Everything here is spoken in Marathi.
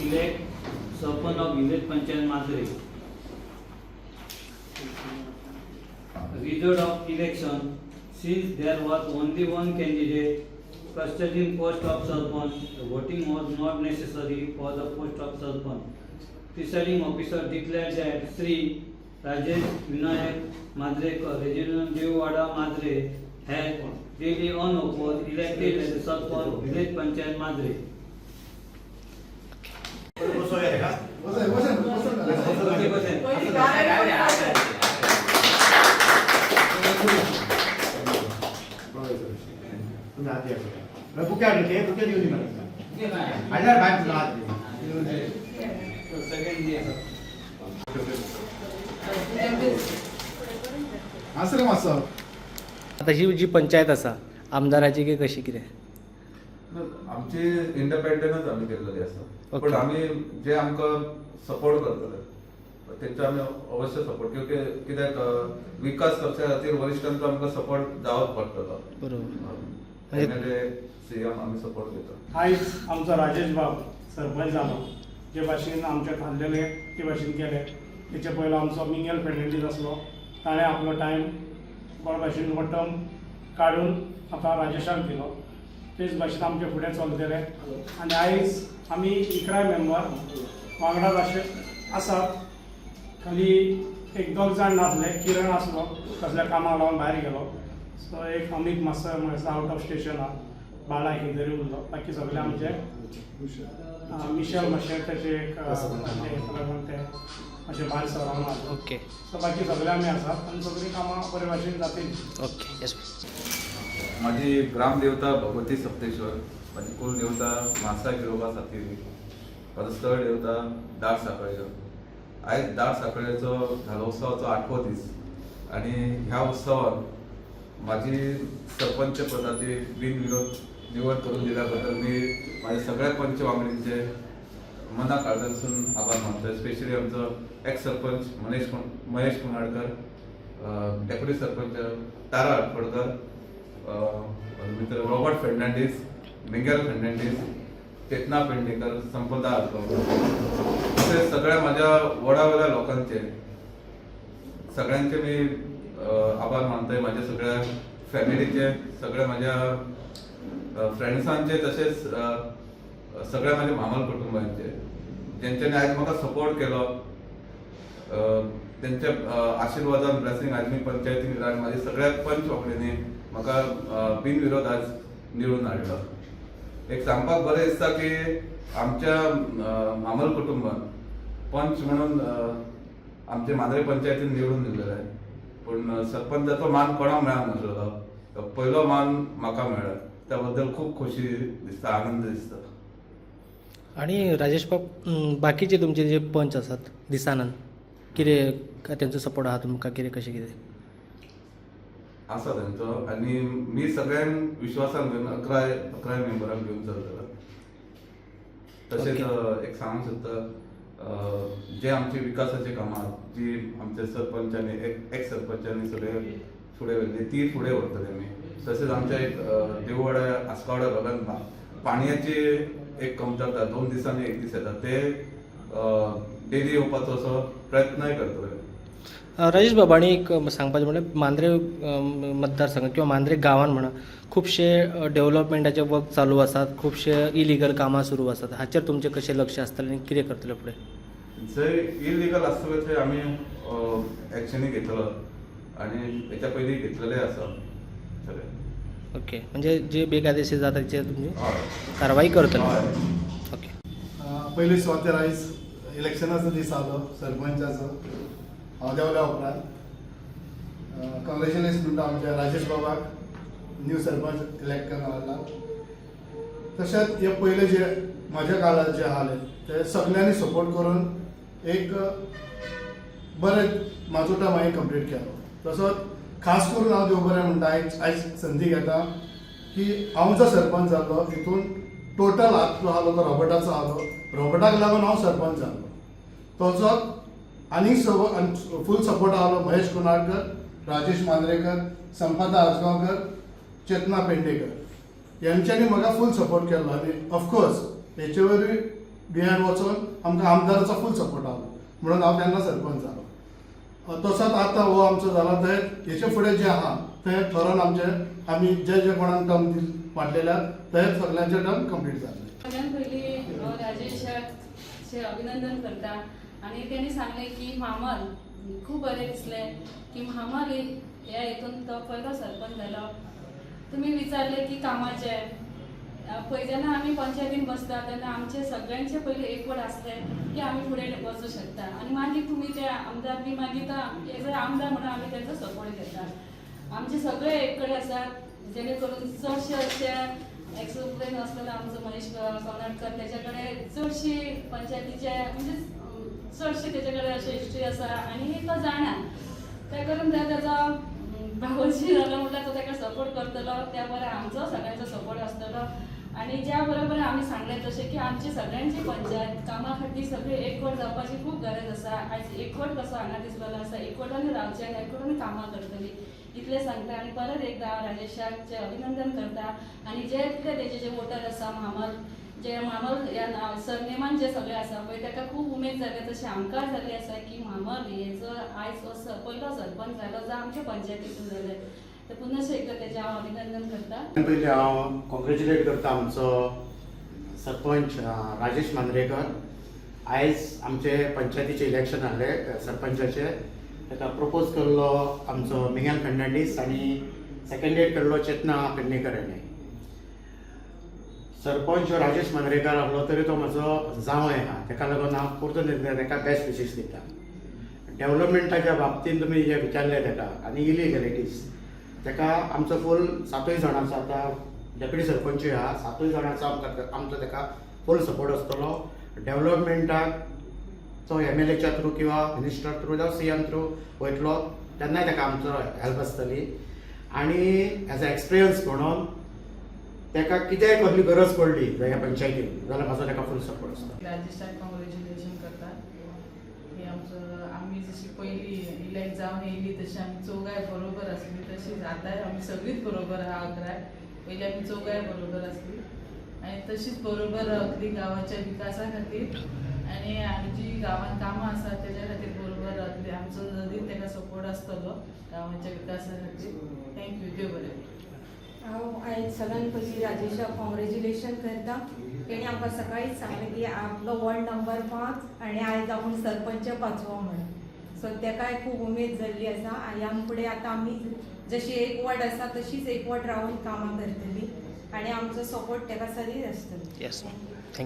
elect Sarpanch of Village Panchayat Madre. Result of election, since there was only one candidate custodian post of Sarpanch, the voting was not necessary for the post of Sarpanch. Presiding officer declared that Sri Rajesh Vinayak Madrekar, resident Devwada Madre, had duly unopposed elected as the Sarpanch Village Panchayat Madre. आता ही जी पंचायत आसा आमदाराची की कशी कितें आमची इंडिपेंडंटच आमी केल्लेली आसा Okay. पण आमी जे आमकां सपोर्ट करतले तेंचो आमी अवश्य सपोर्ट कित्याक विकास करच्या खातीर वरिश्ठांचो आमकां सपोर्ट जावच पडटलो बरोबर एमएलए सीएम आमी सपोर्ट घेता आयज आमचो राजेश बाब सरपंच जालो जे भाशेन आमचे थारलेले ते भाशेन केले तेचे पयलो आमचो मिंगल फेर्नांडीस आसलो ताणें आपलो टायम बरे भाशेन वटम काडून आतां राजेशाक दिलो तेच भाशेन आमचे फुडें चलतले आनी आयज आमी 11 मेंबर वांगडा अशे आसात खाली एक दोग जाण नासले किरण आसलो कसल्या कामाक लागून भायर गेलो सो एक अमीत मास्तर आउट ऑफ स्टेशन आहा बाळा हिंदरी उरलो बाकी सगळे आमचे मिशेल मातशें तेचे एक लागून ते अशें भायर सरावना ओके सो बाकी सगळे आमी आसात आनी सगळीं कामां बरे भाशेन जातली ओके येस माझी ग्रामदेवता भगवती सप्तेश्वर माझी कुल देवता म्हापसा गिरोबा सातेरी माझो स्थळ देवता दाट साखळेचो आयज दाट साखळेचो धालो उत्सवाचो 8वो दीस आनी ह्या उत्सवान माझी सरपंच पदाची बिनविरोध निवड करून दिल्या बद्दल मी माझ्या सगळ्या पंच वांगडींचे मना काळजासून आभार मानतो स्पेशली आमचो एक्स सरपंच महेश कुनाळकर डेप्युटी सरपंच तारा आटफडकर मित्र रॉबर्ट फेर्नांडीस मिंगेल फेर्नांडीस चेतना पेडणेकर संपदा आटफडकर तसेच सगळ्या माझ्या वडावल्या लोकांचे सगळ्यांचे मी आभार मानतोय माझ्या सगळ्या फॅमिलीचे सगळ्या माझ्या फ्रेंड्सांचे तसेच सगळ्या माझ्या मामल कुटुंबांचे ज्यांच्यानी आज म्हाका सपोर्ट केलो त्यांच्या आशीर्वादान ब्लेसिंग आज मी पंचायतीन रावन माझ्या सगळ्या पंच वांगडींनी म्हाका बिनविरोध आज निवडून हाडलो एक सांगपाक बरें दिसता की आमच्या मामल कुटुंबान पंच म्हणून आमचे मांद्रे पंचायतीन निवडून दिलेले आहे पण सरपंचाचो मान कोणाक मेळनासलो पयलो मान म्हाका मेळ्ळा त्या बद्दल खूप खोशी दिसता आनंद दिसता आणि राजेश बाब बाकीचे तुमचे जे पंच आसात दिसानंद कितें तेंचो सपोर्ट आहा तुमकां कितें कशें कितें आसा तेंचो आनी मी सगळ्यांक विश्वासान घेवन 11 मेंबरांक घेवन चलतलो तशेंच एक सांगूंक सोदता जे आमचे विकासाचे कामां जी आमचे सरपंचांनी एक्स सरपंचांनी सगळे फुडें व्हेल्ली ती फुडें व्हरतले आमी तशेंच आमच्या एक देववाडा आस्कावडा भागांत पाणयाची एक कमतरता 2 दिसांनी एक दीस येता ते डेली येवपाचो असो प्रयत्नय करतले राजेश बाबा आणि एक सांगपाचें म्हणल्यार मांद्रे मतदारसंघात किंवा मांद्रे गांवांत म्हणा खुबशे डेव्हलपमेंटाचे वर्क चालू आसात खुबशे इलिगल कामां सुरू आसात हाचेर तुमचें कशें लक्ष आसतलें आनी कितें करतले फुडें जंय इलिगल आसतले थंय आमी एक्शनी घेतलो आनी हेच्या पयलीं घेतलेले आसा सगळे ओके म्हणजे जे बेकायदेशीर जाता तेचेर तुमी कारवाई करतले ओके पयली सुवातेर आयज इलेक्शनाचो दीस आसलो सरपंचाचो हांव देवल्या उपरांत कॉंग्रेच्युलेशन म्हणटा आमच्या राजेश बाबाक न्यू सरपंच इलेक्ट करून हाडला तशेंच हे पयले जे म्हज्या काळात जे आसले ते सगळ्यांनी सपोर्ट करून एक बरें म्हाजो टर्म हांवें कंप्लीट केलो तसोच खास करून हांव देव बरें म्हणटा आयज संदी घेता की हांव जो सरपंच जाल्लो हितून टोटल हात जो आसलो तो रॉबर्टाचो आसलो रॉबर्टाक लागून हांव सरपंच जाल्लो तसोच आनी फूल सपोर्ट आसलो महेश कुनाळकर राजेश मांद्रेकर संपदा आजगांवकर चेतना पेडणेकर यांच्यानी म्हाका फूल सपोर्ट केलो आनी ऑफकोर्स हेचे वरवीं बिहायंड वचून आमकां आमदाराचो फूल सपोर्ट आलो म्हणून हांव तेन्ना सरपंच जालो. तसोच आतां हो आमचो जाला थंय हेचे फुडें जें आहा थंय ठरोवन आमी जे कोणाक टर्म वांटलेल्या थंय सगळ्यांचे टर्म कंप्लीट जाले. सगळ्यात पयलीं राजेशाचे अभिनंदन करता आनी तेणी सांगलें की मामल खूब बरें दिसलें की मामल ह्या हितून तो पयलो सरपंच जालो. तुमी विचारलें की कामाचे पळय जेन्ना आमी पंचायतीन बसता तेन्ना आमचे सगळ्यांचे पयलीं एकवट आसलें की आमी फुडें वचूं शकता आनी मागीर तुमी ते आमदार बी मागीर एज अ आमदार म्हणून आमी तेंचो सपोर्ट घेता. आमचे सगळे एक कडेन आसात जेणे करून चडशे अशे एक्सप्लेन आसलेलो आमचो मनीश कर्नाटकर तेजे कडेन चडशी पंचायतीचे म्हणजे चडशे तेजे कडेन अशे हिस्ट्री आसा आनी तो जाणा ते करून तेजो भावजी जालो म्हटल्यार तो ताका सपोर्ट करतलो त्या बरें आमचो सगळ्यांचो सपोर्ट आसतलो. आनी ज्या बरोबर आमी सांगलें तशें की आमची सगळ्यांची पंचायत कामा खातीर सगळी एकवट जावपाची खूब गरज आसा. आयज एकवट कसो हांगा दिसलेलो आसा एकवटांनी रावचें एकवटांनी कामां करतली इतलें सांगता. आनी परत एकदां हांव राजेशाचे अभिनंदन करता आनी जे कितें तेजे जे वोटर आसा मामल जे मामल ह्या सरनेमान जे सगळे आसा पळय ताका खूब उमेद जाले तशें आमकां जाली आसा की मामल हेजो आयज पयलो सरपंच जालो जो आमचे पंचायतींतून जाले. तर पुन्हा एकदा तेजें हांव अभिनंदन करता. पयलीं हांव कॉंग्रेच्युलेट करता आमचो सरपंच राजेश मांद्रेकर. आयज आमचे पंचायतीचे इलेक्शन जाल्ले सरपंचाचे ताका प्रपोज केल्लो आमचो मिंगल फेर्नांडीस आनी सेकंडेड केल्लो चेतना पेडणेकर हाणें. सरपंच राजेश मांद्रेकर आसलो तरी तो म्हजो जावय आहा ताका लागून हांव परतून ताका बेस्ट विशीस दिता. डेव्हलपमेंटाच्या बाबतींत तुमी जे विचारले ताका आनी इलिगॅलिटीज ताका आमचो फूल 7 जाणांचो आतां डेप्युटी सरपंचूय आहा 7 जाणांचो आमचो ताका फूल सपोर्ट आसतलो. डेव्हलपमेंटाक तो MLAच्या थ्रू किंवा मिनिस्टर थ्रू जावं CM थ्रू वयतलो तेन्नाय ताका आमचो हेल्प आसतली. आनी एज अ एक्सपिरियन्स म्हणून ताका कितेंय कसली गरज पडली ह्या पंचायतीन जाल्यार म्हाजो ताका फूल सपोर्ट आसता. राजेशाक कॉंग्रेच्युलेशन करता. ही आमी जशी पयलीं इलेक्ट जावन येयली तशी आमी चौगाय बरोबर आसली तशीच आतांय आमी सगळींच बरोबर आहा 11. पयलीं आमी चौगाय बरोबर आसली आनी तशीच बरोबर रावतली गांवाच्या विकासा खातीर आनी जी गांवांत कामां आसा तेज्या खातीर बरोबर रावतली. आमचो जरी ताका सपोर्ट आसतलो गांवाच्या विकासा खातीर. थँक्यू. देव बरें. हांव आयज सगळ्यान पयलीं राजेशाक कॉंग्रेच्युलेशन करता. तेणी आमकां सकाळींच सांगलें की आपलो वॉर्ड नंबर 5 आनी आयज आपूण सरपंच 5वो म्हणून. सो ताकाय खूब उमेद जाल्ली आसा आनी ह्या फुडें आतां आमी जशी एकवट आसा तशीच एकवट रावन कामां करतली आनी आमचो सपोर्ट ताका सरीत आसतलो. येस.